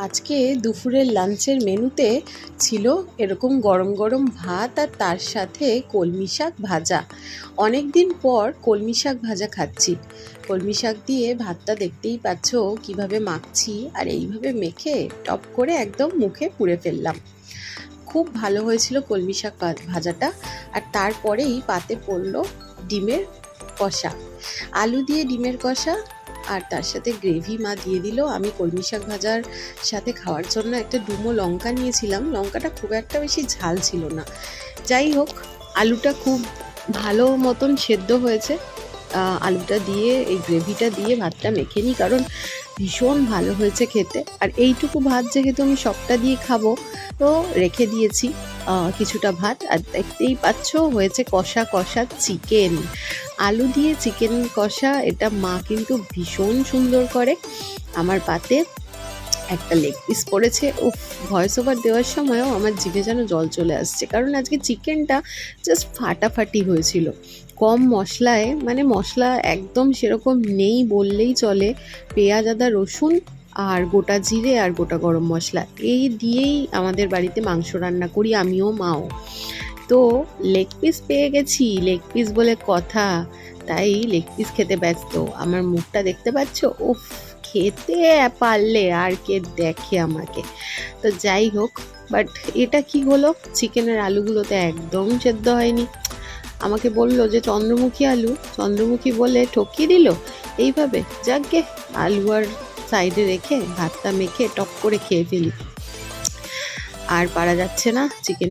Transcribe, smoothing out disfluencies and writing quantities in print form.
আজকে দুপুরের লাঞ্চের মেনুতে ছিল এরকম গরম গরম ভাত আর তার সাথে কলমি শাক ভাজা। অনেক দিন পর কলমি শাক ভাজা খাচ্ছি। কলমি শাক দিয়ে ভাতটা দেখতেই পাচ্ছ কিভাবে মাখছি, আর এইভাবে মেখে টপ করে একদম মুখে পুরে ফেললাম। খুব ভালো হয়েছিল কলমি শাক ভাজাটা। আর তারপরেই পাতে পড়লো ডিমের কষা, আলু দিয়ে ডিমের কষা, আর তার সাথে গ্রেভি মা দিয়ে দিল। আমি কলমি শাক ভাজার সাথে খাওয়ার জন্য একটা ডুমো লঙ্কা নিয়েছিলাম, লঙ্কাটা খুব একটা বেশি ঝাল ছিল না। যাই হোক, আলুটা খুব ভালো মতন সেদ্ধ হয়েছে। আলুটা দিয়ে এই গ্রেভিটা দিয়ে ভাতটা মেখে নিই, কারণ ভীষণ ভালো হয়েছে খেতে। আর এইটুকু ভাত যেহেতু আমি সবটা দিয়ে খাবো, তো রেখে দিয়েছি কিছুটা ভাত। আর দেখতেই পাচ্ছ হয়েছে কষা কষা চিকেন, আলু দিয়ে চিকেন কষা। এটা মা কিন্তু ভীষণ সুন্দর করে। আমার পাতে একটা লেগ পিস পড়েছে। ভয়েস ওভার দেওয়ার সময়ও আমার জিভে যেন জল চলে আসছে, কারণ আজকে চিকেনটা জাস্ট ফাটাফাটি হয়েছিল। কম মশলায়, মানে মশলা একদম সেরকম নেই বললেই চলে। পেঁয়াজ, আদা, রসুন আর গোটা জিরে আর গোটা গরম মশলা, এই দিয়েই আমাদের বাড়িতে মাংস রান্না করি, আমিও মাও। তো লেগ পিস পেয়ে গেছি, লেগ পিস বলে কথা, তাই লেগ পিস খেতে ব্যস্ত। আমার মুখটা দেখতে পাচ্ছ? উফ, খেতে পারলে আর কে দেখে আমাকে। তো যাই হোক, বাট এটা কি হলো, চিকেনের আলুগুলো তো একদম সেদ্ধ হয়নি। আমাকে বললো যে চন্দ্রমুখী আলু, চন্দ্রমুখী বলে ঠকিয়ে দিল এইভাবে। যাকগে, আলু আর সাইডে রেখে ভাতটা মেখে টপ করে খেয়ে ফেলি। আর পারা যাচ্ছে না চিকেন